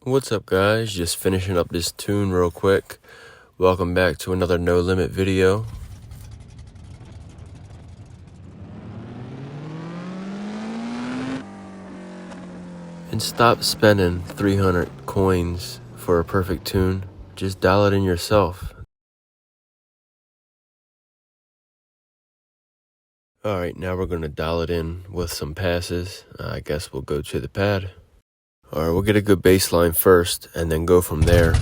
What's up, guys? Just finishing up this tune real quick. Welcome back to another No Limit video. And stop spending 300 coins for a perfect tune. Just dial it in yourself. Alright, now we're going to dial it in with some passes. I guess we'll go to the pad. Alright, we'll get a good baseline first and then go from there.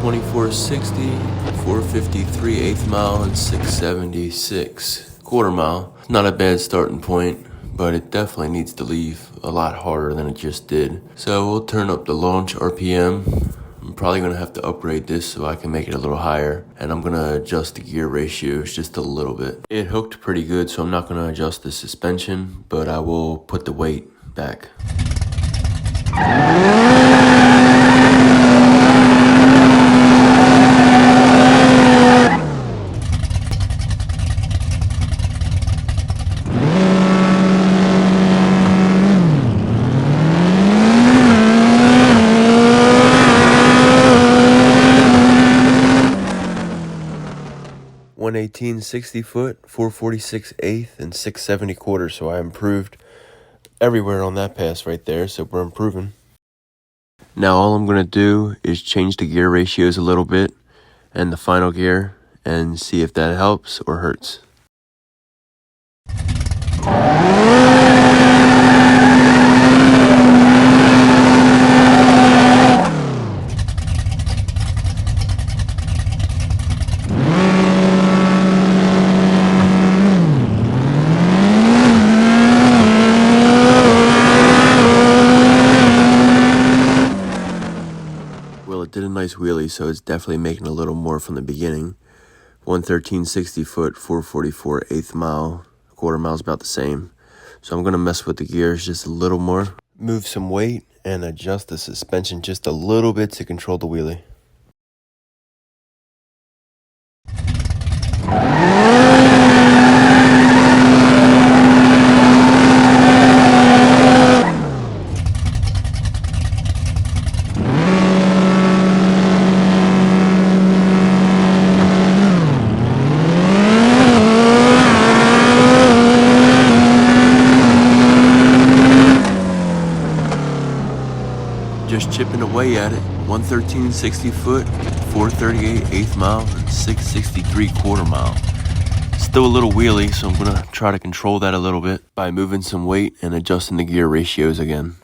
124.60, 453 eighth mile, and 676 quarter mile. Not a bad starting point, but it definitely needs to leave a lot harder than it just did. So we'll turn up the launch RPM. I'm probably going to have to upgrade this so I can make it a little higher, and I'm going to adjust the gear ratios just a little bit. It hooked pretty good, so I'm not going to adjust the suspension, but I will put the weight back. 118 60 foot, 446 eighth, and 670 quarter. So I improved everywhere on that pass right there. So we're improving. Now all I'm going to do is change the gear ratios a little bit and the final gear and see if that helps or hurts. Did a nice wheelie, so it's definitely making a little more from the beginning. 113 60 foot, 444 eighth mile, quarter mile's about the same. So I'm going to mess with the gears just a little more, move some weight, and adjust the suspension just a little bit to control the wheelie. Just chipping away at it. 113 60 foot, 438 eighth mile, and 663 quarter mile. Still a little wheelie, so I'm gonna try to control that a little bit by moving some weight and adjusting the gear ratios again.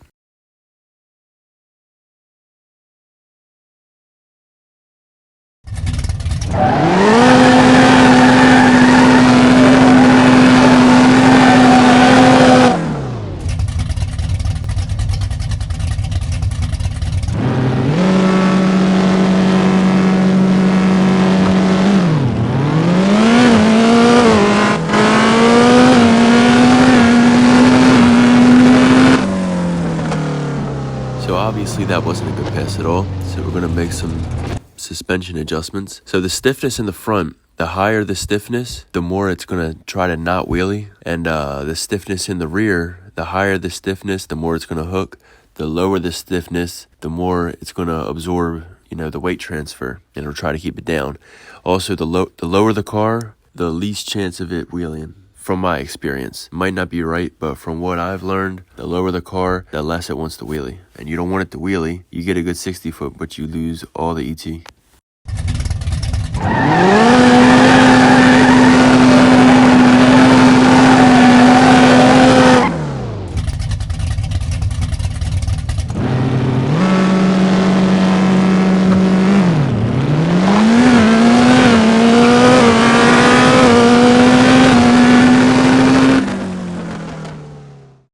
So obviously that wasn't a good pass at all. So we're going to make some suspension adjustments. So the stiffness in the front, the higher the stiffness, the more it's going to try to not wheelie. And the stiffness in the rear, the higher the stiffness, the more it's going to hook. The lower the stiffness, the more it's going to absorb, the weight transfer, and it'll try to keep it down. Also, the lower the car, the least chance of it wheeling. From my experience, it might not be right, but from what I've learned, the lower the car, the less it wants to wheelie. And you don't want it to wheelie. You get a good 60 foot, but you lose all the ET.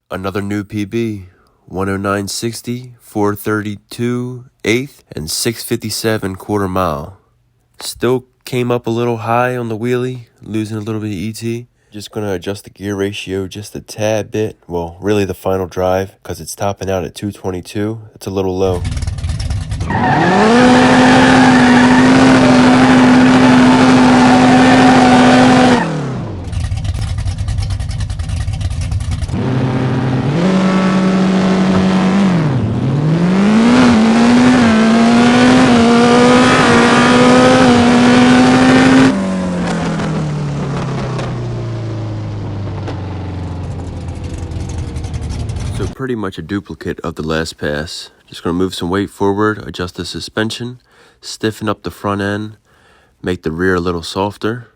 Another new PB, 109.60, 432 eighth, and 657 quarter mile. Still came up a little high on the wheelie, losing a little bit of ET. Just going to adjust the gear ratio just a tad bit. Well, really the final drive, because it's topping out at 222. It's a little low. So pretty much a duplicate of the last pass. Just going to move some weight forward, adjust the suspension, stiffen up the front end, make the rear a little softer,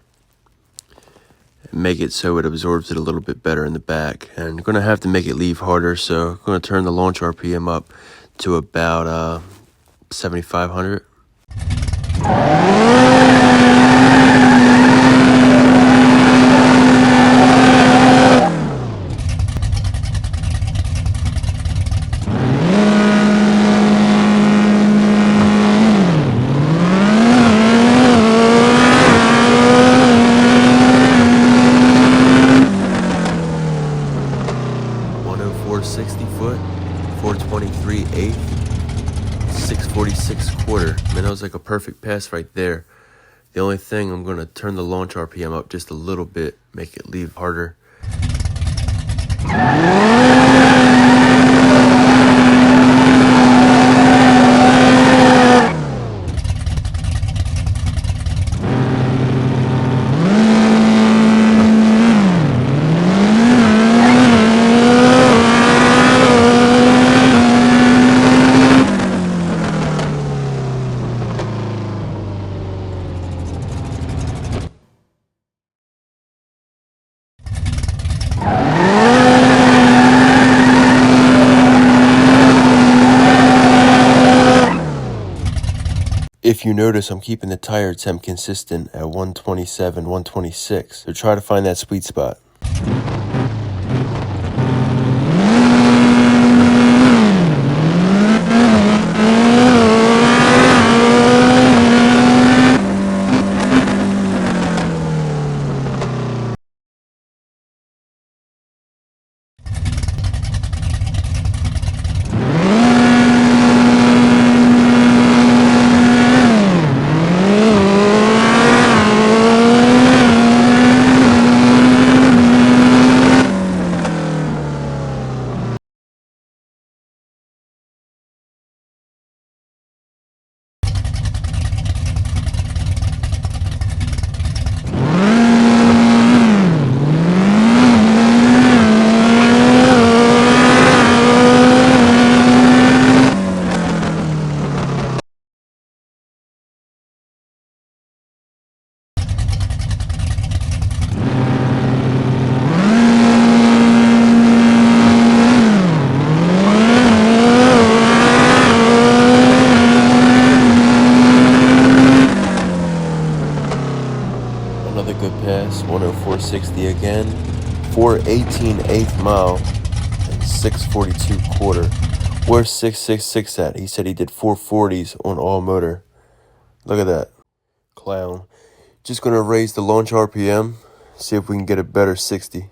and make it so it absorbs it a little bit better in the back. And I'm going to have to make it leave harder, so I'm going to turn the launch RPM up to about 7,500. .423/8, 646/4. I mean, that was like a perfect pass right there. The only thing, I'm going to turn the launch RPM up just a little bit, make it leave harder. If you notice, I'm keeping the tire temp consistent at 127, 126. So try to find that sweet spot. Another good pass, 104.60 again, 418/8 mile, and 642/4. Where's 666 at? He said he did 440s on all motor. Look at that. Clown. Just gonna raise the launch RPM, see if we can get a better 60.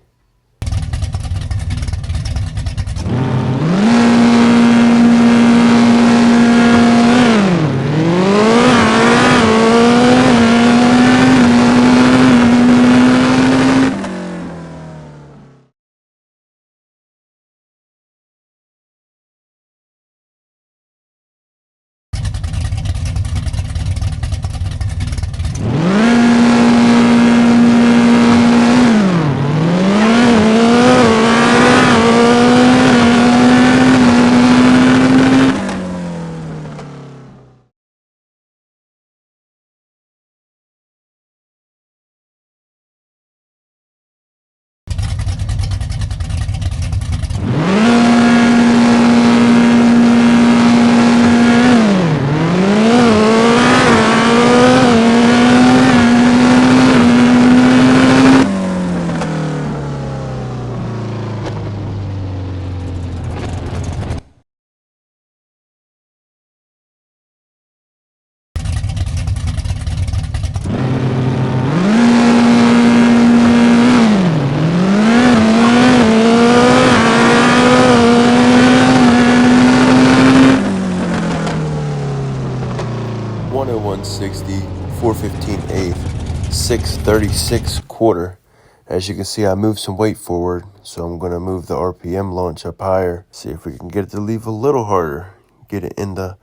36 quarter. As you can see, I moved some weight forward, so I'm going to move the RPM launch up higher. See if we can get it to leave a little harder. Get it in the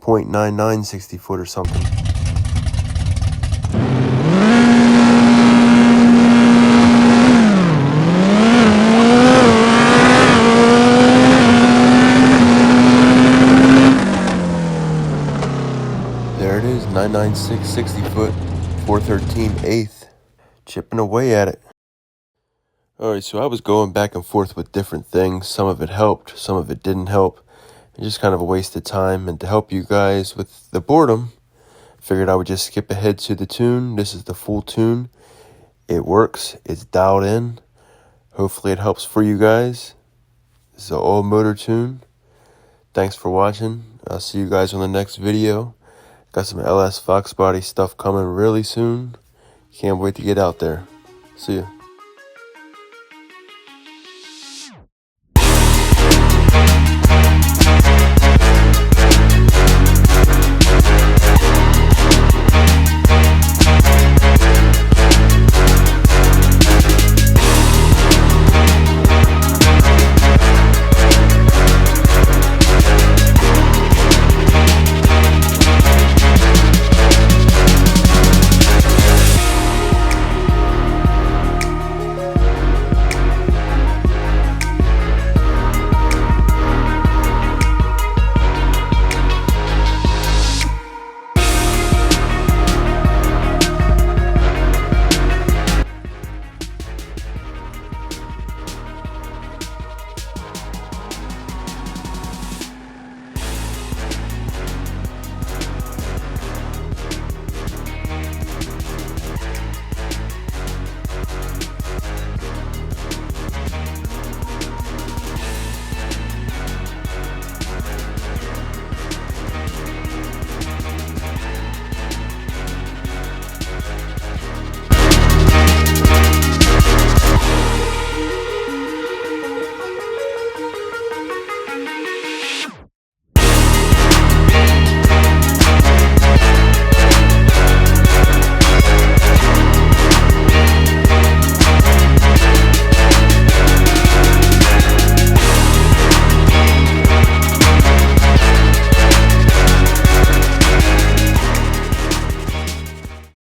0.99 60 foot or something. There it is, 996 60 foot, 413 eighth. Chipping away at it. Alright, so I was going back and forth with different things. Some of it helped, some of it didn't help. It just kind of a waste of time. And to help you guys with the boredom, figured I would just skip ahead to the tune. This is the full tune. It works. It's dialed in. Hopefully it helps for you guys. This is an old motor tune. Thanks for watching. I'll see you guys on the next video. Got some LS Fox body stuff coming really soon. Can't wait to get out there. See ya.